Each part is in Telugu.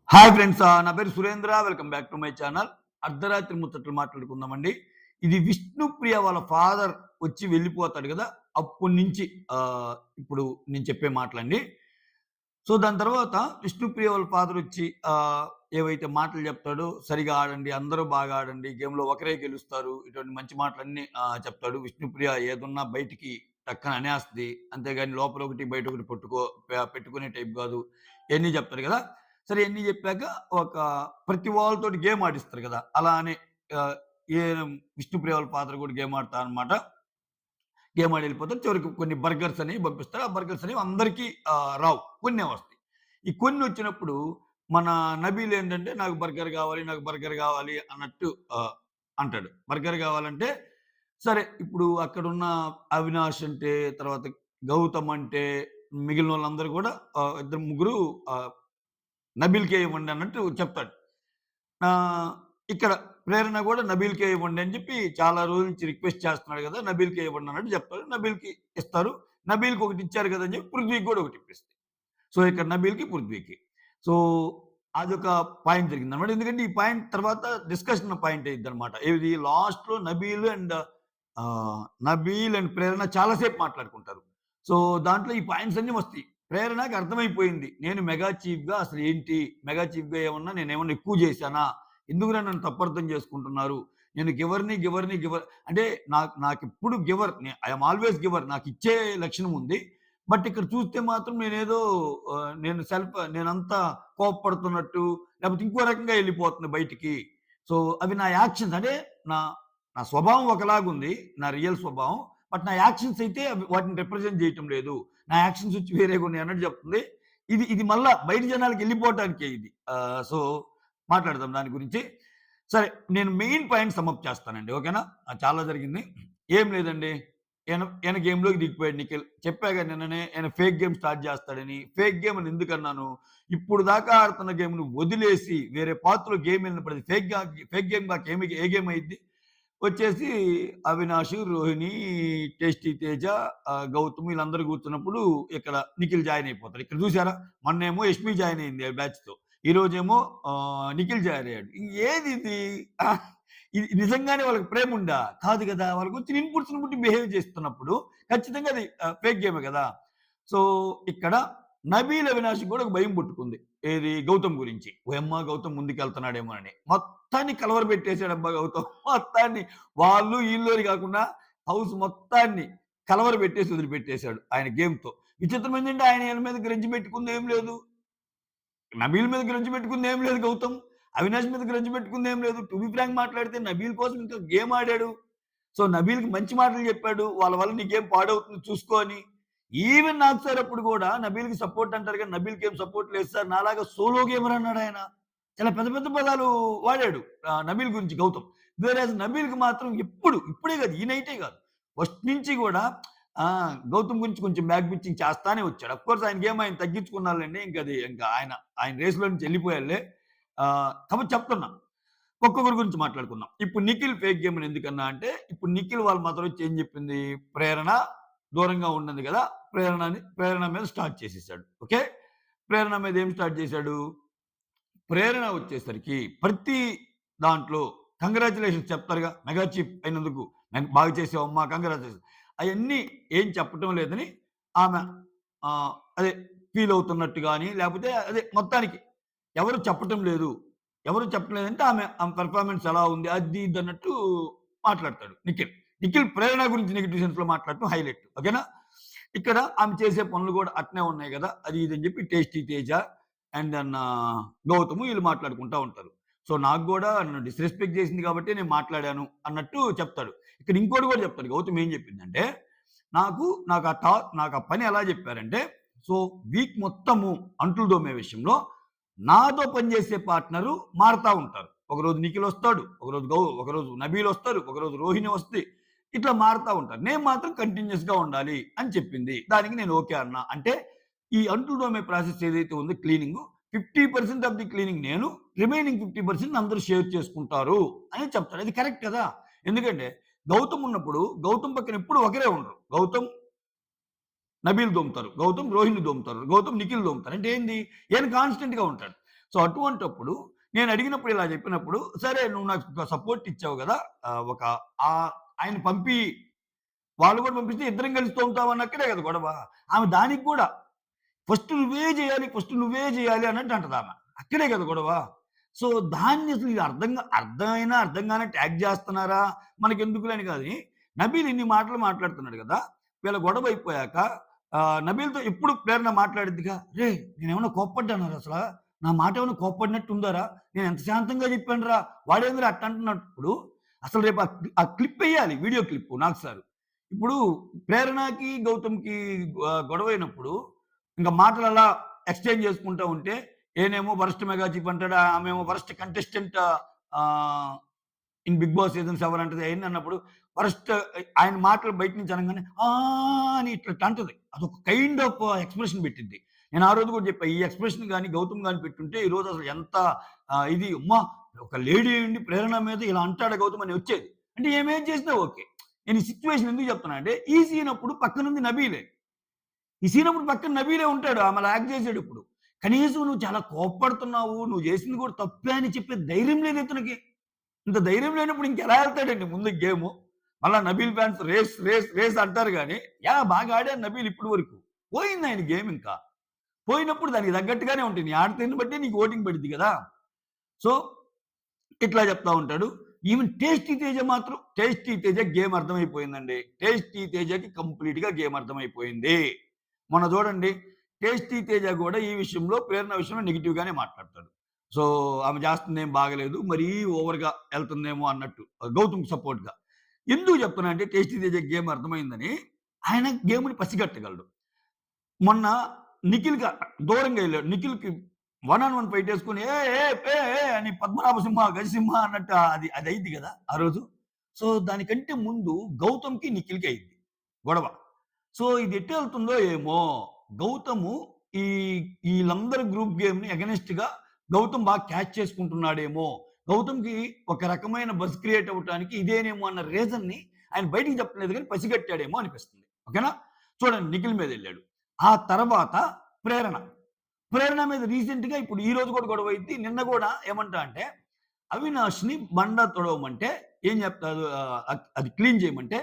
హాయ్ ఫ్రెండ్స్, నా పేరు Surendra. Welcome back to my channel. అర్ధరాత్రి ముచ్చట్లు మాట్లాడుకుందామండి. ఇది విష్ణుప్రియ వాళ్ళ ఫాదర్ వచ్చి వెళ్ళిపోతాడు కదా! అప్పటి నుంచి ఇప్పుడు నేను చెప్పే మాటలండి. సో, దాని తర్వాత విష్ణుప్రియ వాళ్ళ ఫాదర్ వచ్చి ఏవైతే మాటలు చెప్తాడో, సరిగా ఆడండి, అందరూ బాగా ఆడండి, గేమ్‌లో ఒకరే గెలుస్తారు, ఇటువంటి మంచి మాటలన్నీ చెప్తాడు. విష్ణుప్రియ ఏదున్నా బయటికి టక్కన అనేస్తది. అంతేగాని లోపల ఒకటి, బయట ఒకటి పెట్టుకునే టైప్ కాదు. ఇయన్నీ చెప్తారు కదా! సరే ఇయన్నీ చెప్పాక ఒక ప్రతి వాళ్ళతోటి గేమ్ ఆడిస్తారు కదా! అలా అని ఆహ్, ఏ విష్ణుప్రియ వాళ్ళ ఫాదర్ కూడా గేమ్ ఆడతారనమాట. గేమ్ ఆడి వెళ్ళిపోతారు. చివరికి కొన్ని బర్గర్స్ అనేవి పంపిస్తారు. ఆ బర్గర్స్ అనేవి అందరికీ రావు. కొన్నే వస్తాయి. ఈ కొన్ని వచ్చినప్పుడు మన నబీల్ ఏంటంటే నాకు బర్గర్ కావాలి, నాకు బర్గర్ కావాలి అన్నట్టు అంటాడు. బర్గర్ కావాలంటే సరే ఇప్పుడు అక్కడున్న అవినాష్ అంటే, తర్వాత గౌతమ్ అంటే, మిగిలినోళ్ళందరూ కూడా ఇద్దరు ముగ్గురు ఆహ్, నబీల్‌కే ఇవ్వండి అన్నట్టు చెప్తాడు. ఆహ్, ఇక్కడ ప్రేరణ గూడా నబీల్‌కే ఇవ్వండి అని చెప్పి చాలా రోజుల నుంచి రిక్వెస్ట్ చేస్తున్నాడు గదా! నబీల్‌కే ఇవ్వండి అన్నట్టు చెప్తారు. నబీల్‌కి ఇస్తారు. నబీల్‌కి ఒకటి ఇచ్చారు గదా! అని చెప్పి పృథ్వీకి గూడా ఒకటి ఇప్పిస్తారు. సో, ఇక్కడ నబీల్‌కి, పృథ్వీకి. సో, అదొక పాయింట్ జరిగిందనమాట. ఎందుకంటే ఈ పాయింట్ తర్వాత డిస్కషన్ పాయింట్ అయ్యిద్దనమాట. ఏది లాస్ట్‌లో నబీల్ అండ్ ప్రేరణ చాలా సేపు మాట్లాడుకుంటారు. సో, దాంట్లో ఈ పాయింట్స్ అన్నీ వస్తాయి. ప్రేరణకి అర్థమైపోయింది. నేను మెగా చీఫ్‌గా అసలు ఏంటి? మెగా చీఫ్‌గా నేనేమన్నా ఎక్కువ చేశానా? ఎందుకురా నన్ను తప్పర్థం చేసుకుంటున్నారు? నేను గివర్ అంటే నాకెప్పుడు giver. I am always giver. నాకిచ్చే లక్షణం ఉంది. బట్ ఇక్కడ చూస్తే మాత్రం నేనేదో నేనంతా కోప్పడుతున్నట్టు, లేకపోతే ఇంకో రకంగా ఎళ్ళిపోతుంది బయటికి. సో, అవి నా యాక్షన్స్ అంటే నా నా స్వభావం ఒకలాగుంది. నా రియల్ స్వభావం. బట్ నా యాక్షన్స్ అయితే అవి వాటిని రిప్రజెంట్ చేయటం లేదు. నా యాక్షన్స్ వచ్చి వేరేగున్నాయి అన్నట్టు చెప్తుంది. ఇది మళ్ళా బయట జనాలకెళ్ళిపోవటానికే ఇది. సో, మాట్లాడదాం దాని గురించి. సరే, నేను మెయిన్ పాయింట్ సమ్ అప్ చేస్తానండి. ఓకేనా? చాలా జరిగింది. ఏం లేదండి. ఈయన గేమ్‌లోకి దిగిపోయాడు నిఖిల్. చెప్పాగా నిన్ననే ఈయన ఫేక్ గేమ్ స్టార్ట్ చేస్తాడని. ఫేక్ గేమ్ అని ఎందుకన్నాను? ఇప్పుడు దాకా ఆడుతున్న గేమ్‌ని వదిలేసి వేరే పాత్‌లో గేమ్ ఎళ్ళినప్పుడు అది ఫేక్ గేమ్ కాక ఏ గేమ్ అయ్యిద్ది? వచ్చేసి అవినాష్, రోహిణి, టేస్టీ తేజ, గౌతమ్ వీళ్ళందరూ కూర్చున్నప్పుడు ఇక్కడ నిఖిల్ జాయిన్ అయిపోతాడు. ఇక్కడ చూసారా? మొన్నేమో యష్మి జాయిన్ అయింది బ్యాచ్‌తో. ఈరోజేమో నిఖిల్ జాయిన్ అయ్యాడు. ఏదిది? ఇది నిజంగానే వాళ్ళకి ప్రేముందా? కాదు గదా! వాళ్ళకొచ్చిన ఇన్‌పుట్స్‌ని బట్టి బిహేవ్ చేస్తున్నప్పుడు ఖచ్చితంగా అది ఫేక్ గేమే గదా! సో, ఇక్కడ నబీల్, అవినాష్‌కి గూడా ఒక భయం పుట్టుకుంది. ఏది? గౌతమ్ గురించి. ఓయమ్మ! గౌతమ్ ముందుకెళ్తున్నాడేమోనని. మొత్తాన్ని కలవరబెట్టేసాడబ్బా గౌతమ్. మొత్తాన్ని వాళ్ళు, ఈళ్ళు అని గాకుండా హౌస్ మొత్తాన్ని కలవరబెట్టేసి వదిలిపెట్టేసాడు ఆయన గేమ్‌తో. విచిత్రమేంటంటే ఆయన ఈయన మీద గ్రడ్జ్ పెట్టుకుందేం లేదు. నబీల్ మీద గ్రడ్జ్ పెట్టుకుందేం లేదు గౌతమ్. అవినాష్ మీద గ్రడ్జ్ పెట్టుకుందేం లేదు. టు బి ఫ్రాంక్ మాట్లాడితే నబీల్ కోసం ఇంకా గేమ్ ఆడాడు. సో, నబీల్‌కి మంచి మాటలు చెప్పాడు. వాళ్ళ వల్ల నీ గేమ్ పాడవుతుంది చూసుకో అని. ఈవెన్ నాకు సార్ అప్పుడు గూడా నబీల్‌కి సపోర్ట్ అంటారు గానీ, నబీల్‌కి ఏం సపోర్ట్ లేదు సార్. నాలాగా సోలో గేమర్ అన్నాడాయన. చాలా పెద్ద పెద్ద పదాలు వాడాడు నబీల్ గురించి గౌతమ్. వేరేజ్ నబీల్‌కి మాత్రం ఇప్పుడే గాదు, ఈ నైటే గాదు. ఫస్ట్ నుంచి గూడా ఆ! గౌతమ్ గురించి కొంచెం బ్యాక్ బిచ్చింగ్ చేస్తానే వచ్చాడు. అఫ్‌కోర్స్ ఆయన గేమ్ ఆయన తగ్గించుకున్నారులెండి. ఆయన రేస్‌లో నుంచి ఎళ్ళిపోయారులే. కాపోతే చెప్తున్నా. ఒక్కొక్కరి గురించి మాట్లాడుకుందాం. ఇప్పుడు నిఖిల్ ఫేక్ గేమ్ అని ఎందుకన్నా అంటే, ఇప్పుడు నిఖిల్ వాళ్ళ మదర్ వచ్చి ఏం చెప్పింది? ప్రేరణ దూరంగా ఉన్నది గదా! ప్రేరణ మీద స్టార్ట్ చేసేసాడు. ఓకే. ప్రేరణ మీద ఏం స్టార్ట్ చేశాడు? ప్రేరణ వచ్చేసరికి ప్రతి దాంట్లో కంగ్రాచ్యులేషన్స్ చెప్తారుగా. మెగా చీఫ్ అయినందుకు. బాగా చేసావమ్మా కంగ్రాచ్యులేషన్స్. అయన్నీ ఏం చెప్పటం లేదని ఆమె అదే ఫీల్ అవుతున్నట్టు గాని, లేపోతే అదే మొత్తానికి ఎవరు చెప్పటం లేదు. ఎవరు చెప్పటం లేదంటే ఆమె పెర్ఫార్మన్స్ ఎలా ఉంది? అది ఇది అన్నట్టు మాట్లాడతాడు నిఖిల్. నిఖిల్ ప్రేరణ గురించి నెగెటివ్ సెన్స్‌లో మాట్లాడటం హైలైట్. ఓకేనా? ఇక్కడ ఆమె చేసే పనులు గూడా అట్నే ఉన్నాయి గదా! అది ఇది అని చెప్పి tasty Teja and then Gautam వీళ్ళు మాట్లాడుకుంటా ఉంటారు. సో, నాకు గూడా నన్ను డిస్‌రెస్పెక్ట్ చేసింది గాబట్టే నేను మాట్లాడాను అన్నట్టు చెప్తాడు. ఇక్కడ ఇంకోటి గూడా చెప్తాడు. గౌతమ్ ఏం చెప్పిందంటే, నాకు నాకు ఆ పని ఎలా జెప్పారంటే, సో, వీక్ మొత్తము అంట్లు తోమే విషయంలో నాతో పనిచేసే పార్ట్నరు మారతా ఉంటారు. ఒకరోజు నిఖిలొస్తాడు, ఒకరోజు నబీలొస్తారు, ఒకరోజు రోహిణి వస్తది. ఇట్లా మారతా ఉంటారు. నేను మాత్రం కంటిన్యూయస్‌గా ఉండాలి అని చెప్పింది. దానికి నేను ఓకే అన్నా. అంటే ఈ అంట్లు తోమే ప్రాసెస్ ఏదైతే ఉందో క్లీనింగు 50% ఆఫ్ ది క్లీనింగ్ నేను, రిమైనింగ్ 50% అందరూ షేర్ చేసుకుంటారు అని చెప్తాడు. అది కరెక్ట్ కదా! ఎందుకంటే గౌతమ్ ఉన్నప్పుడు గౌతమ్ పక్కన ఎప్పుడు ఒకరే ఉండరు. గౌతమ్ నబీల్ దోముతారు. గౌతమ్ రోహిణి దోముతారు. గౌతమ్ నిఖిల్ దోముతారు. అంటే ఏంది? ఈయన కాన్స్టెంట్‌గా ఉంటాడు. సో, అటువంటప్పుడు నేనడిగినప్పుడు ఇలా చెప్పినప్పుడు, సరే నువ్వు నాకు ఒక సపోర్ట్ ఇచ్చావు గదా! ఒక ఆయన వాళ్ళు గూడా పంపిస్తే ఇద్దరం కలిసి తోముతాం అన్నక్కడే కదా గొడవ. ఆమె దానికి గూడా ఫస్ట్ నువ్వే జేయాలి అన్నట్టు అంటదామె. అక్కడే కదా గొడవ. సో, దాన్ని అసలు ఇది అర్థమైనా అర్థం గాని ట్యాగ్ జేస్తున్నారా? మనకెందుకులే అని గాని, నబీల్ ఇన్ని మాటలు మాట్లాడుతున్నాడు గదా! వీళ్ళ గొడవ అయిపోయాక నబీల్‌తో ఎప్పుడు ప్రేరణ మాట్లాడిద్దిగా, "రేయ్! నేనేమన్నా కోప్పడ్డానారా అసలా? నా మాట ఏమన్నా కోప్పడినట్టుందారా? నేనెంత శాంతంగా జెప్పానురా! వాడేందిరా అట్టంటున్నప్పుడు" అసలు రేపు ఆ క్లిప్పెయ్యాలి. Video clip Nag sir. ఇప్పుడు ప్రేరణకి, గౌతమ్‌కి గొడవయినప్పుడు ఇంక మాటలలా ఎక్స్‌చేంజ్ చేసుకుంటా ఉంటే, ఈయనేమో వరస్ట్ మెగా చీఫ్ అంటాడు. ఆమేమో వరస్ట్ కంటెస్టెంట్ ఆహ్, ఇన్ 'బిగ్ బాస్' సీజన్ 7 అంటది. అయన్నీ అన్నప్పుడు వరస్ట్ ఆయన మాటలు బయట నుంచి అనంగానే అని ఇట్లా అంటది. అదొక కైండ్ ఆఫ్ ఎక్స్‌ప్రెషన్ పెట్టిద్ది. నేను ఆ రోజు కూడా చెప్పా. ఈ ఎక్స్‌ప్రెషన్ గాని, గౌతమ్ గాని పెట్టుంటే ఈరోజు అసలు ఎంత ఇది అమ్మా! ఒక లేడీ అయ్యుండి ప్రేరణ మీద ఇలా అంటాడా గౌతమ్ అని వచ్చేది. అంటే ఈమేం చేసినా ఓకే. నేను ఈ సిట్యుయేషన్ ఎందుకు చెప్తున్నా అంటే, ఈ సీన్ అప్పుడు పక్కనుంది నబీలే. ఈ సీన్ అప్పుడు పక్కన నబీలే ఉంటాడు. ఆమె అలా యాక్ట్ చేసాడిప్పుడు. కనీసం నువ్వు చాలా కోప్పడుతున్నావు. నువ్వు చేసింది కూడా తప్పే అని చెప్పే ధైర్యం లేదు ఇతనికి. ఇంత ధైర్యం లేనప్పుడు ఇంకెలా ఎళ్తాడండి ముందుకు గేము. మళ్ళా నబీల్ ఫ్యాన్స్ రేస్ అంటారు గానీ, బాగా ఆడారు నబీల్ ఇప్పటి వరకు. పోయింది ఆయన గేమ్ ఇంకా. పోయినప్పుడు దానికి తగ్గట్టుగానే ఉంటుంది. నీ ఆడతీరుని బట్టే నీకు ఓటింగ్ పడిద్ది గదా! సో, ఇట్లా చెప్తా ఉంటాడు. ఈవెన్ టేస్టీ తేజ గేమ్ అర్థమైపోయిందండి. టేస్టీ తేజకి కంప్లీట్‌గా గేమ్ అర్థమైపోయింది. మొన్న చూడండి టేస్టీ తేజ గూడా ఈ విషయంలో ప్రేరణ విషయంలో నెగెటివ్‌గానే మాట్లాడతాడు. సో, ఆమె చేస్తుందేం బాగాలేదు. మరీ ఓవర్‌గా ఎళ్తుందేమో అన్నట్టు. గౌతమ్‌కి సపోర్ట్‌గా. ఎందుకు చెప్తున్నా అంటే టేస్టీ తేజకి గేమ్ అర్థమైందని, ఆయన గేమ్‌ని పసిగట్టగలడు. మొన్న నిఖిల్‌గా దూరంగా ఎళ్ళాడు. నిఖిల్‌కి వన్ ఆన్ వన్ ఫైట్ యేసుకొని ఏ ఏ ఏ ఏ అని పద్మనాభ సింహ, గజసింహ అన్నట్టు అది అయిద్ది గదా! ఆ రోజు. సో, దానికంటే ముందు గౌతమ్‌కి, నిఖిల్‌కి అయింది గొడవ. సో, ఇది ఎటెళ్తుందో ఏమో! గౌతము ఈ ఈళ్ళందరి గ్రూప్ గేమ్‌ని అగైనెస్ట్‌గా గౌతమ్ బాగా క్యాచ్ చేసుకుంటున్నాడేమో! గౌతమ్‌కి ఒక రకమైన బజ్ క్రియేట్ అవ్వటానికి ఇదేనేమో అన్న రీజన్‌ని ఆయన బయటికి చెప్పలేదు గానీ పసిగట్టాడేమో అనిపిస్తుంది. ఓకేనా? చూడండి నిఖిల్ మీదెళ్ళాడు. ఆ తర్వాత ప్రేరణ. ప్రేరణ మీద రీసెంట్‌గా ఇప్పుడు ఈ రోజు కూడా గొడవైద్ది. నిన్న గూడా ఏమంటా అంటే, అవినాష్‌ని బండ తొడవమంటే ఏం చెప్తారు అది క్లీన్ చేయమంటే,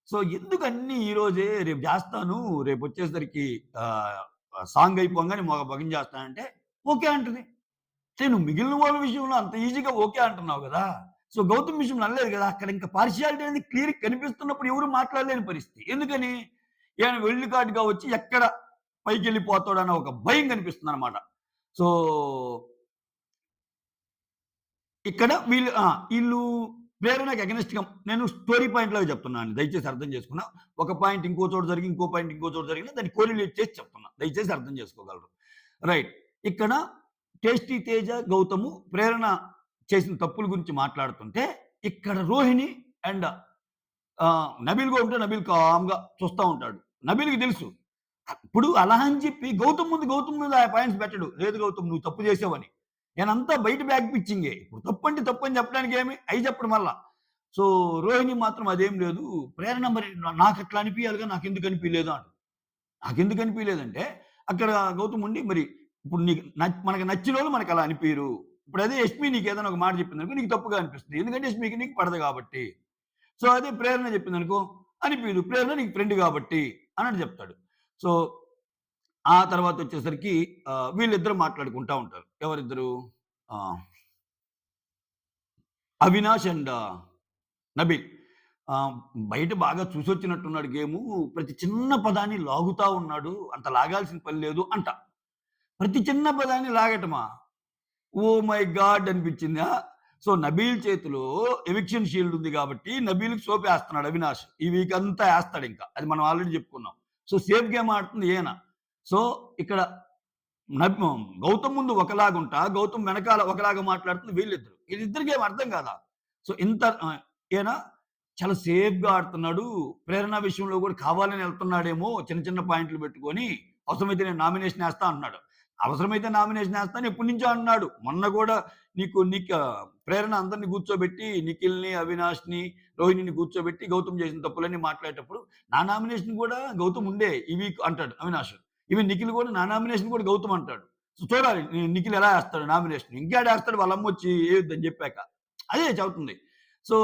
సో ఎందుకు అన్నీ ఈ రోజే రేపు జేస్తాను. రేపొచ్చేసరికి ఆహ్, సాంగ్ అయిపోంగానే మగం జేస్తానంటే, ఓకే అంటది. నువ్వు మిగిలిన వాళ్ళ విషయంలో అంత ఈజీగా ఓకే అంటున్నావు గదా! సో గౌతమ్ విషయంలో అనలేదు గదా! అక్కడ ఇంకా పార్షియాలిటీ అనేది క్లియర్‌గా కనిపిస్తున్నప్పుడు ఎవరు మాట్లాడలేని పరిస్థితి. ఎందుకని? ఈయన వైల్డ్ కార్డ్‌గా వచ్చి ఎక్కడ పైకెళ్ళిపోతాడన్న ఒక భయం కనిపిస్తుందనమాట. సో, ఇక్కడ ఈళ్ళు ప్రేరణకి అగైనెస్ట్‌గా నేను స్టోరీ పాయింట్‌లాగా చెప్తున్నాను. దయచేసి అర్థం చేసుకున్నా. ఒక పాయింట్ ఇంకో చోట జరిగి, ఇంకో పాయింట్ ఇంకో చోట జరిగినా దాన్ని కోరిలేట్ చేసి చెప్తున్నా. దయచేసి అర్థం చేసుకోగలరు. రైట్. ఇక్కడ టేస్టీ తేజ, గౌతము ప్రేరణ చేసిన తప్పుల గురించి మాట్లాడుతుంటే, ఇక్కడ రోహిణి అండ్ నబీల్ గూడా ఉంటే నబీల్ కామ్‌గా చూస్తా ఉంటాడు. నబీల్‌కి తెలుసు. ఇప్పుడు అలా అని చెప్పి గౌతమ్ మీద ఆ పాయింట్స్ పెట్టడు. లేదు గౌతమ్ నువ్వు తప్పు చేసావని. నేనంతా బయట బ్యాక్ పిచ్చింగే. ఇప్పుడు తప్పంటే తప్పని చెప్పడానికి ఏమి? అయి చెప్పడు మళ్ళా. సో, రోహిణి మాత్రం అదేం లేదు. ప్రేరణ మరి నాకట్లా అనిపియాలిగా నాకెందుకు అనిపియలేదు అంటది. నాకెందుకు అనిపియలేదంటే, అక్కడ గౌతమ్ ఉండి మరి ఇప్పుడు నీకు మనకు నచ్చినోళ్ళు మనకలా అనిపియరు. ఇప్పుడు అదే యష్మి నీకేదైనా ఒక మాట చెప్పిందనుకో నీకు తప్పుగా అనిపిస్తుంది. ఎందుకంటే యష్మికి నీకు పడదు కాబట్టి. సో, అదే ప్రేరణ చెప్పిందనుకో అనిపియదు. ప్రేరణ నీకు ఫ్రెండ్ కాబట్టి అన్నట్టు చెప్తాడు. సో, ఆ తర్వాతొచ్చేసరికి వీళ్ళిద్దరు మాట్లాడుకుంటా ఉంటారు. ఎవరిద్దరు? ఆహ్, అవినాష్ అండ్ నబీల్. ఆహ్, బయట బాగా చూసొచ్చినట్టున్నాడు గేము. ప్రతి చిన్న పదాన్ని లాగుతా ఉన్నాడు. అంత లాగాల్సిన పని లేదు అంట. ప్రతి చిన్న పదాన్ని లాగటమా? Oh my God! అనిపించింది. సో, నబీల్ చేతిలో ఎవిక్షన్ షీల్డ్ ఉంది గాబట్టి, నబీల్‌కి సోపేస్తున్నాడు అవినాష్. ఈ వీక్ అంతా ఏస్తాడింక. అది మనం ఆల్రెడీ చెప్పుకున్నాం. సో, సేఫ్ గేమ్ ఆడుతుంది ఈయన. సో, ఇక్కడ నబ్ గౌతమ్ ముందు ఒకలాగుంటా, గౌతమ్ వెనకాల ఒకలాగా మాట్లాడుతుంది వీళ్ళిద్దరు. వీళ్ళిద్దరికి ఏమి అర్థం కాదా? సో, ఇంత ఈయన చాలా సేఫ్‌గా ఆడుతున్నాడు. ప్రేరణ విషయంలో కూడా కావాలని ఎళ్తున్నాడేమో చిన్న చిన్న పాయింట్లు పెట్టుకొని, అవసరమైతే నేను నామినేషన్ ఏస్తా అంటున్నాడు. అవసరమైతే నామినేషన్ ఏస్తాను ఎప్పటినుంచో అంటున్నాడు. మొన్న గూడా నీకు ప్రేరణ అందరిని కూర్చోబెట్టి నిఖిల్‌ని, అవినాష్‌ని, రోహిణిని కూర్చోబెట్టి గౌతమ్ చేసిన తప్పులన్నీ మాట్లాడేటప్పుడు, నా నామినేషన్ గూడా గౌతమ్ ఉండే ఈ వీక్ అంటాడు అవినాష్. ఈవెన్ నిఖిల్ గూడా నా నామినేషన్ కూడా గౌతమ్ అంటాడు. సో చూడాలి నిఖిల్ ఎలా ఏస్తాడు నామినేషన్. ఇంకేడేస్తాడు వాళ్ళమ్మొచ్చి ఏయొద్దని జెప్పాక. అదే చెబుతుంది. సో,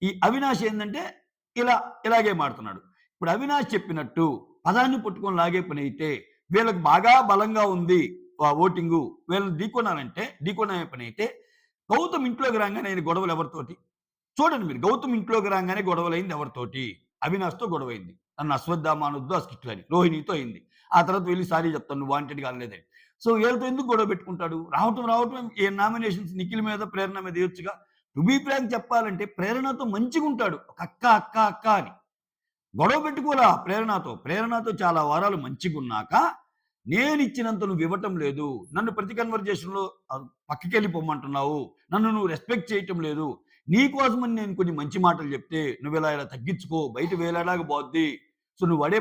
ఈ అవినాష్ ఏందంటే ఇలా ఇలాగే మాడుతున్నాడు. ఇప్పుడు అవినాష్ చెప్పినట్టు పదాన్ని పట్టుకొని లాగే పనైతే వీళ్ళకి బాగా బలంగా ఉంది ఓటింగు. వీళ్ళని ఢీకొనే పనైతే గౌతమ్ ఇంట్లోకి రాంగానే ఆయన గొడవలు ఎవరితోటి? చూడండి మీరు. గౌతమ్ ఇంట్లోకి రాంగానే గొడవలయింది ఎవరితోటి? అవినాష్‌తో గొడవయింది. నన్ను అశ్వత్థామ అనొద్దు ఆ స్కిట్‌లో అని. రోహిణితో అయింది. ఆ తర్వాత వెళ్లి సారీ చెప్తాను నువ్వు వాంటెడ్‌గా అనలేదని. సో వీళ్ళతో ఎందుకు గొడవ పెట్టుకుంటాడు? రావటం ఏ నామినేషన్స్ నిఖిల్ మీద, ప్రేరణ మీద ఎయొచ్చుగా. టు బీ ఫ్రాంక్ చెప్పాలంటే ప్రేరణతో మంచిగుంటాడు. ఒక అక్క, అక్క, అక్క అని. గొడవ పెట్టుకోలా ప్రేరణతో. ప్రేరణతో చాలా వారాలు మంచిగున్నాక, నేనిచ్చినంత నువ్వివ్వటం లేదు. నన్ను ప్రతి కన్వర్జేషన్‌లో పక్కకెళ్ళి పొమ్మంటున్నావు. నన్ను నువ్వు రెస్పెక్ట్ చేయటం లేదు. నీ కోసమని నేను కొన్ని మంచి మాటలు చెప్తే, నువ్విలా తగ్గించుకో. బయట వేలాడగా పోద్ది. సో, నువ్వు వాడే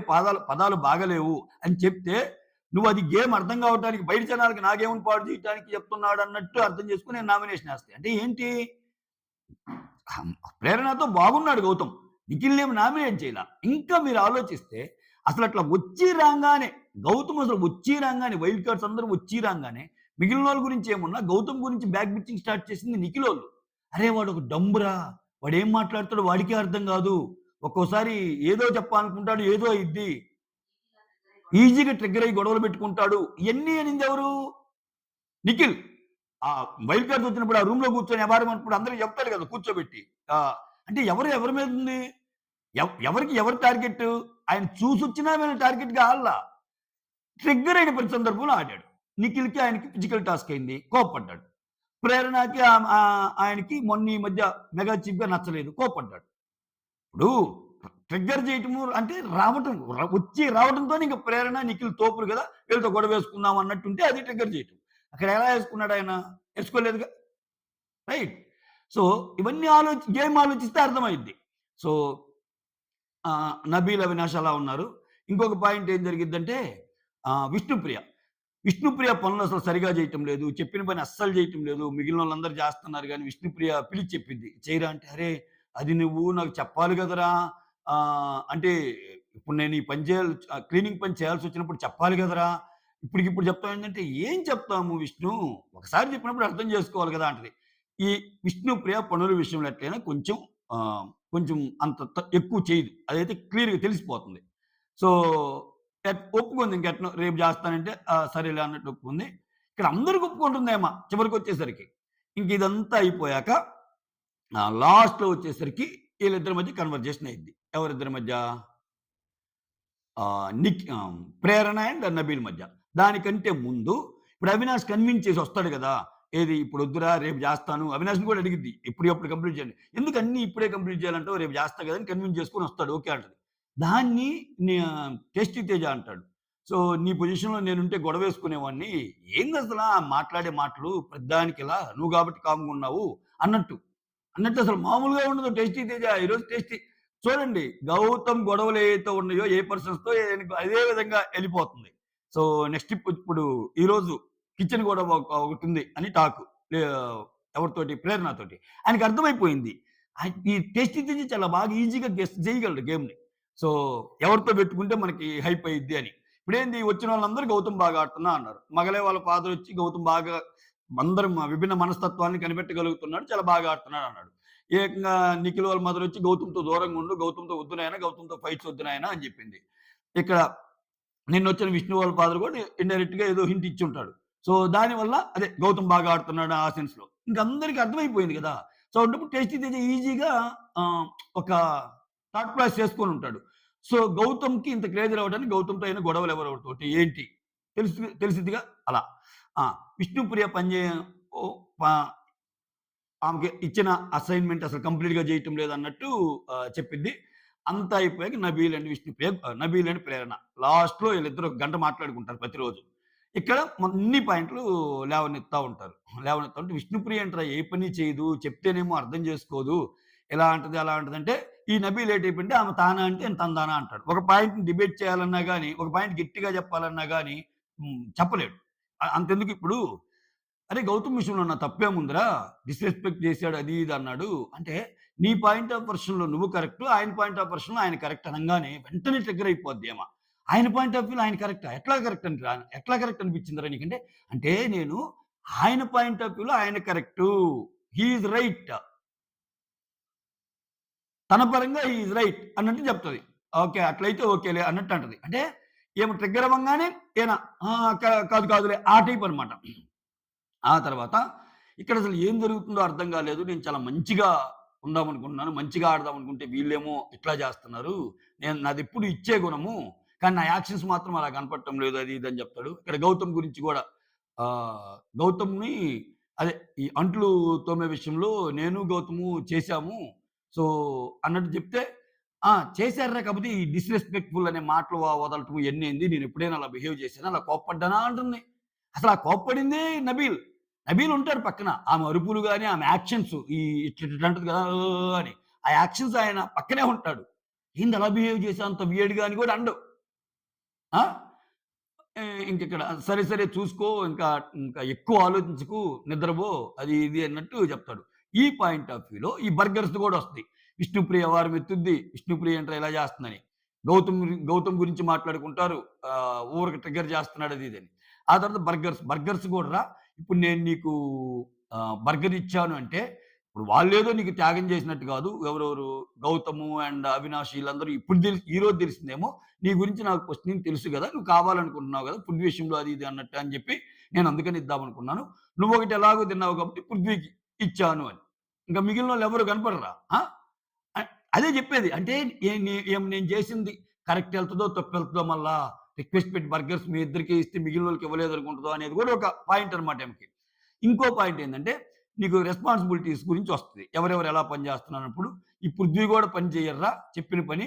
పదాలు బాగాలేవు అని చెప్తే, నువ్వది గేమ్ అర్థం కావటానికి బయట జనాలకి నా గేమ్‌ని పాడు చేయటానికి చెప్తున్నాడన్నట్టు అర్థం చేసుకొని నేను నామినేషన్ ఏస్తా. అంటే ఏంటి? ప్రేరణతో బాగున్నాడు గౌతమ్. నిఖిల్‌నేమి నామినేట్ చేయలా. ఇంకా మీరు ఆలోచిస్తే అసలట్లా వచ్చి రాంగానే గౌతమ్ అసలు వచ్చి రాంగానే వైల్డ్ కార్డ్స్ అందరూ వచ్చి రాంగానే మిగిలినోళ్ళ గురించి ఏమున్నా గౌతమ్ గురించి బ్యాక్ బిచ్చింగ్ స్టార్ట్ చేసింది నిఖిలోళ్ళు. అరే వాడొక డంబురా! వాడేం మాట్లాడతాడో వాడికే అర్థం గాదు. ఒక్కోసారి ఏదో చెప్పాలనుకుంటాడు ఏదో అయిద్ది. ఈజీగా ట్రిగ్గర్ అయ్యి గొడవలు పెట్టుకుంటాడు. ఇయన్నీ అనిందెవరు? నిఖిల్. వైల్డ్ కార్డ్స్ వచ్చినప్పుడు ఆ రూమ్‌లో కూర్చొని ఎబారమన్నప్పుడు అందరికి చెప్తాడు కదా! కూర్చోబెట్టి. అంటే ఎవరి మీద ఉంది? ఎవరికి ఎవరు టార్గెట్? ఆయన చూసొచ్చినా వీళ్ళ టార్గెట్‌గా ఆడలా. ట్రిగ్గర్ అయిన ప్రతి సందర్భంలో ఆడాడు. నిఖిల్‌కి ఆయనకి ఫిజికల్ టాస్క్ అయింది. కోప్పడ్డాడు. ప్రేరణకి ఆయనకి మొన్న ఈ మధ్య మెగా చీఫ్‌గా నచ్చలేదు. కోప్పడ్డాడు. ఇప్పుడు ట్రిగ్గర్ చేయటము అంటే వచ్చి రావడంతోనే ఇంక ప్రేరణ, నిఖిల్ తోపులు కదా! వీళ్ళతో గొడవ వేసుకుందాం అన్నట్టుంటే అది ట్రిగ్గర్ చేయటం. అక్కడ ఎలా ఏసుకున్నాడు ఆయన? ఏసుకోలేదుగా. రైట్. సో, ఇవన్నీ గేమ్ ఆలోచిస్తే అర్థమైద్ది. సో, నబీల్, అవినాష్ అలా ఉన్నారు. ఇంకొక పాయింట్ ఏం జరిగిద్దంటే విష్ణుప్రియ. విష్ణుప్రియ పనులు అసలు సరిగా చేయటం లేదు. చెప్పిన పని అస్సలు చేయటం లేదు. మిగిలినోళ్ళందరూ చేస్తున్నారు గానీ విష్ణుప్రియ పిలిచి చెప్పింది. చేయరా అంటే, "అరే! అది నువ్వు నాకు చెప్పాలి కదరా! అంటే ఇప్పుడు నేను ఈ పని చేయాలి క్లీనింగ్ పని చేయాల్సొచ్చినప్పుడు చెప్పాలి కదరా! ఇప్పటికిప్పుడు చెప్తావేంటంటే, "ఏం చెప్తాము విష్ణు? ఒకసారి చెప్పినప్పుడు అర్థం చేసుకోవాలి కదా!" అంటది. ఈ విష్ణుప్రియ పనుల విషయంలో ఎట్లైనా కొంచెం అంత ఎక్కువ చేయదు. అదైతే క్లియర్‌గా తెలిసిపోతుంది. సో, ఒప్పుకుంది ఇంకెట్నో రేపు జేస్తానంటే సరేలే అన్నట్టు ఒప్పుకుంది. ఇక్కడ అందరికి ఒప్పుకుంటుందేమో చివరికొచ్చేసరికి. ఇంక ఇదంతా అయిపోయాక లాస్ట్‌లో వచ్చేసరికి ఈళ్ళిద్దరి మధ్య కన్వర్జేషన్ అయ్యిద్ది. ఎవరిద్దరి మధ్య? ప్రేరణ అండ్ నబీల్ మధ్య. దానికంటే ముందు ఇప్పుడు అవినాష్ కన్విన్స్ చేసి వస్తాడు గదా! ఏది ఇప్పుడొద్దురా రేపు జేస్తాను. అవినాష్‌ని కూడా అడిగిద్ది. ఎప్పుడు కంప్లీట్ చేయండి. ఎందుకు అన్నీ ఇప్పుడే కంప్లీట్ చేయాలంటావు? రేపు జేస్తా గదా! అని కన్విన్స్ చేసుకొని వస్తాడు. ఓకే అంటది. దాన్ని టేస్టీ తేజ అంటాడు. సో, నీ పొజిషన్‌లో నేనుంటే గొడవేసుకునేవాడిని. ఏందసలా మాట్లాడే మాటలు ప్రతిదానికిలా నువ్వు గాబట్టి కామ్‌గున్నావు అన్నట్టు. అసలు మామూలుగా ఉండదు టేస్టీ తేజ. ఈరోజు చూడండి గౌతమ్ గొడవలు ఏవైతే ఉన్నాయో ఏ పర్సన్స్‌తో అదే విధంగా ఎళ్ళిపోతుంది. సో, నెక్స్ట్ ఇప్పుడు ఈరోజు కిచెన్ గొడవ ఒకటుంది అని టాకు. ఎవరితోటి? ప్రేరణతోటి. ఆయనకి అర్థమైపోయింది. ఈ టేస్టీ తేజ చాలా బాగా ఈజీగా గెస్ చేయగలడు గేమ్‌ని. సో, ఎవరితో పెట్టుకుంటే మనకి హైప్ అయ్యిద్ది అని. ఇప్పుడేంది వచ్చినోళ్ళందరూ గౌతమ్ బాగా ఆడుతున్నా అన్నారు. మగలే వాళ్ళ ఫాదర్ వచ్చి గౌతమ్ బాగా అందరం విభిన్న మనస్తత్వాన్ని కనిపెట్టగలుగుతున్నాడు. చాలా బాగా ఆడుతున్నాడు అన్నాడు. ఏకంగా నిఖిల్ వాళ్ళ మదర్ వచ్చి గౌతమ్‌తో దూరంగా ఉండు. గౌతమ్‌తో వద్దు నాయనా. గౌతమ్‌తో ఫైట్స్ వద్దు నాయనా అని చెప్పింది. ఇక్కడ నిన్నొచ్చిన విష్ణు వాళ్ళ ఫాదర్ కూడా ఇండైరెక్ట్‌గా ఏదో హింట్ ఇచ్చుంటాడు. సో, దానివల్ల అదే గౌతమ్ బాగా ఆడుతున్నాడు ఆ సెన్స్‌లో. ఇంక అందరికి అర్థమైపోయింది కదా! సో, అప్పుడు టేస్టీ తేజ ఈజీగా ఒక థాట్ ప్రాసెస్ చేసుకొని ఉంటాడు. సో, గౌతమ్‌కి ఇంత క్రేజ్ రావడానికి గౌతమ్‌తో అయిన గొడవలు ఎవరెవరితోటి ఏంటి? తెలిసిద్దిగా అలా. ఆ! విష్ణుప్రియ ఓ ప ఆమెకి ఇచ్చిన అసైన్‌మెంట్ అసలు కంప్లీట్‌గా చేయటం లేదన్నట్టు చెప్పిద్ది. అంతా అయిపోయాక నబీల్ అండ్ ప్రేరణ. లాస్ట్‌లో ఈళ్ళిద్దరు ఒక గంట మాట్లాడుకుంటారు ప్రతిరోజు. ఇక్కడ అన్ని పాయింట్లు లేవనెత్తా ఉంటారు. లేవనెత్తా ఉంటే విష్ణుప్రియ ఏంట్రా ఏ పని చేయదు. చెప్తేనేమో అర్థం చేసుకోదు. ఎలా అంటది, అలా అంటదంటే ఈ నబీల్ ఏటైపోయింటే ఆమె తానా అంటే ఈయన తందానా అంటాడు. ఒక పాయింట్‌ని డిబేట్ చేయాలన్నా గాని, ఒక పాయింట్ గట్టిగా చెప్పాలన్నా గాని చెప్పలేడు. అంతెందుకు ఇప్పుడు అరే! గౌతమ్ విషయంలో నా తప్పేముందిరా? డిస్‌రెస్పెక్ట్ చేసాడు అది ఇది అన్నాడు. అంటే నీ పాయింట్ ఆఫ్ వెర్షన్‌లో నువ్వు కరెక్ట్. ఆయన పాయింట్ ఆఫ్ వెర్షన్‌లో ఆయన కరెక్ట్ అనంగానే వెంటనే ట్రిగ్గర్ అయిపోద్ది ఈమ. ఆయన పాయింట్ ఆఫ్ వ్యూలో ఆయన కరెక్టా? ఎట్లా కరెక్ట్ అనిపించిందిరా నీకంటే, అంటే నేను ఆయన పాయింట్ ఆఫ్ వ్యూలో ఆయన కరెక్టు. He is right. తన పరంగా హి ఈజ్ రైట్ అన్నట్టు చెప్తది. ఓకే. అట్లయితే ఓకేలే అన్నట్టు అంటది. అంటే ఈమె ట్రిగ్గర్ అవ్వంగానే ఈయన ఆ! కాదు కాదులే ఆ టైప్ అనమాట. ఆ తర్వాత ఇక్కడసలు ఏం జరుగుతుందో అర్థం కాలేదు. నేను చాలా మంచిగా ఉందామనుకుంటున్నాను. మంచిగా ఆడదామనుకుంటే వీళ్ళేమో ఇట్లా జేస్తున్నారు. నాదెప్పుడు ఇచ్చే గుణము. కానీ నా యాక్షన్స్ మాత్రం అలా కనపడటం లేదు. అది ఇది అని జెప్తాడు. ఇక్కడ గౌతమ్ గురించి గూడా గౌతమ్‌ని అదే ఈ అంట్లు తోమే విషయంలో నేను, గౌతము చేశాము. సో, అన్నట్టు చెప్తే చేశారురా కాకపోతే ఈ డిస్‌రెస్పెక్ట్‌ఫుల్ అనే మాటలు వదలటం ఇయన్నేంది? నేనెప్పుడైనా అలా బిహేవ్ చేశానా? అలా కోప్పడ్డానా అంటుంది. అసల ఆ కోప్పడిందే నబీల్. నబీల్ ఉంటాడు పక్కన. ఆమె అరుపులు గాని, ఆమె యాక్షన్స్ ఇట్లంటది కదా! అని. ఆ యాక్షన్స్ ఆయన పక్కనే ఉంటాడు. ఏంది అలా బిహేవ్ చేసావు అంత వియర్డ్‌గా అని కూడా అనడు. ఆ! ఇంకిక్కడ సరే, సరే చూసుకో ఇంకా ఎక్కువ ఆలోచించకు నిద్రపో అది ఇది అన్నట్టు చెప్తాడు. ఈ పాయింట్ ఆఫ్ వ్యూలో ఈ బర్గర్స్ కూడా వస్తది. విష్ణుప్రియ వారం ఎత్తుద్ది. విష్ణుప్రియ ఏంట్రా ఇలా చేస్తుందని. గౌతమ్ గురించి మాట్లాడుకుంటారు. ఊరక ట్రిగ్గర్ చేస్తున్నాడు అది ఇది అని. ఆ తర్వాత బర్గర్స్ కూడా ఇప్పుడు నేను నీకు బర్గర్ ఇచ్చాను అంటే ఇప్పుడు వాళ్ళేదో నీకు త్యాగం చేసినట్టు కాదు. ఎవరెవరు గౌతము అండ్ అవినాష్ ఈళ్ళందరూ ఈరోజు తెలిసిందేమో నీ గురించి నాకు ఫస్ట్ నుంచి తెలుసు గదా! నువ్వు కావాలనుకుంటున్నావు గదా! ఫుడ్ విషయంలో అది ఇది అన్నట్టు అని జెప్పి నేను అందుకని ఇద్దామనుకున్నాను. నువ్వొకటి ఎలాగో తిన్నావు కాబట్టి పృథ్వీకి ఇచ్చాను అని. ఇంకా మిగిలినోళ్ళు ఎవరు కనపడరా? అ అదే జెప్పేది. అంటే నేను జేసింది కరెక్ట్ ఎళ్తదో, తప్పెళ్తదో మళ్ళా రిక్వెస్ట్ పెట్టి బర్గర్స్ మీ ఇద్దరికే ఇస్తే మిగిలినోళ్ళకి ఇవ్వలేదనుకుంటదో అనేది గూడా ఒక పాయింట్ అనమాట ఈమెకి. ఇంకో పాయింట్ ఏందంటే నీకు రెస్పాన్సిబిలిటీస్ గురించి వస్తది. ఎవరెవరు ఎలా పని జేస్తున్నారన్నప్పుడు ఈ పృథ్వీ గూడా పని చెయ్యర్రా చెప్పిన పని.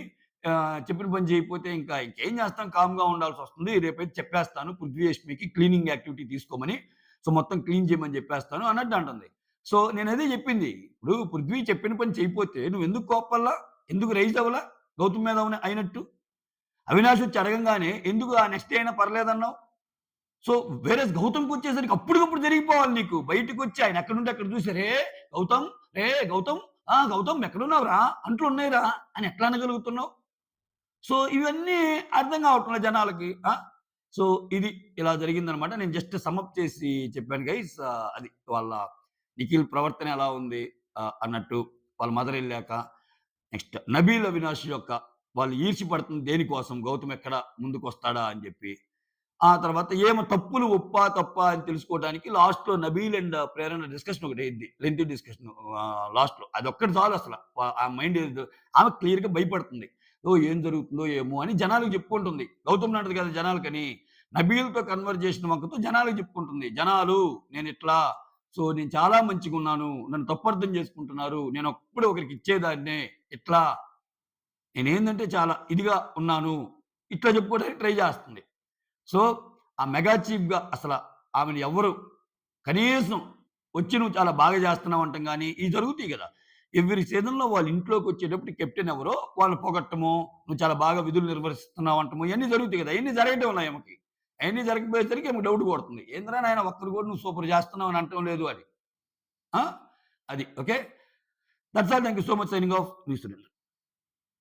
చెప్పిన పని చేయకపోతే ఇంకేం చేస్తాం కామ్‌గా ఉండాల్సొస్తుంది. రేపైతే చెప్పేస్తాను పృథ్వీ, యష్మికి క్లీనింగ్ యాక్టివిటీ తీసుకోమని. సో, మొత్తం క్లీన్ చేయమని చెప్పేస్తాను అన్నట్టు అంటుంది. సో, నేనదే చెప్పింది. ఇప్పుడు పృథ్వీ చెప్పిన పని చేయకపోతే నువ్వెందుకు కోప్పడలా? ఎందుకు రైజ్ అవ్వలా? గౌతమ్ మీద అయినట్టు? అవినాష్ వచ్చి అడగంగానే ఎందుకు ఆ నెక్స్ట్ డే అయినా పర్లేదన్నావు? సో, వేరేస్ గౌతమ్‌కొచ్చేసరికి అప్పటికప్పుడు జరిగిపోవాలి నీకు. బయటికొచ్చి ఆయన ఎక్కడుంటే అక్కడ చూసి, గౌతమ్! గౌతమ్! గౌతమ్ ఎక్కడున్నావురా? అంట్లున్నాయిరా" అని ఎట్లా అనగలుగుతున్నావు? సో, ఇవన్నీ అర్థం కావట్లే జనాలకి. సో, ఇది ఇలా జరిగిందనమాట. నేను జస్ట్ సమ్ అప్ చేసి చెప్పాను గైస్. అది వాళ్ళ నిఖిల్ ప్రవర్తన ఎలా ఉంది అన్నట్టు. వాళ్ళ మదర్ ఎళ్ళాక. నెక్స్ట్ నబీల్, అవినాష్ యొక్క వాళ్ళు ఈర్ష్య పడుతుంది దేనికోసం? గౌతమ్ ఎక్కడ ముందుకొస్తాడా అని జెప్పి. ఆ తర్వాత ఏమి తప్పులు ఒప్పా, తప్పా అని తెలుసుకోవడానికి లాస్ట్‌లో నబీల్ అండ్ ప్రేరణ డిస్కషన్ ఒకటయిద్ది. లెంథీ డిస్కషన్ లాస్ట్‌లో. అదొక్కటి చాలసల. ఆ మైండ్ ఏదో ఆమె క్లియర్‌గా భయపడుతుంది. ఓహ్! ఏం జరుగుతుందో ఏమో అని జనాలకి చెప్పుకుంటుంది. గౌతమ్‌ని అంటది కదా జనాలకని. నబీల్‌తో కన్వర్జేషన్ వంకతో జనాలకి చెప్పుకుంటుంది. జనాలు నేనిట్లా నేను చాలా మంచిగున్నాను. నన్ను తప్పర్థం చేసుకుంటున్నారు. నేనొప్పుడు ఒకరికి ఇచ్చేదాన్నే. ఇట్లా నేనేందంటే చాలా ఇదిగా ఉన్నాను. ఇట్లా చెప్పుకోవడానికి ట్రై చేస్తుంది. సో, ఆ మెగా చీఫ్‌గా ఆమెని ఎవ్వరు కనీసం వచ్చి నువ్వు చాలా బాగా చేస్తున్నావు అనటం గాని, ఇయి జరుగుతాయి గదా! ఎవ్రి సీజన్‌లో వాళ్ళ ఇంట్లోకొచ్చేటప్పుడు కెప్టెన్ ఎవరో వాళ్ళని పొగట్టము, నువ్వు చాలా బాగా విధులు నిర్వర్తిస్తున్నావు అనటము, ఇయన్నీ జరుగుతాయి గదా! అయన్నీ జరగటంలా ఈమెకి. అయన్నీ జరగకపోయేసరికి ఈమెకు డౌట్ కొడుతుంది. ఏందిరా నాయన ఒక్కరు కూడా నువ్వు సూపర్ చేస్తున్నావు అని అనటం లేదు అని. ఆ! అది. Okay. That's all. Thank you so much signing off. Me Sunil.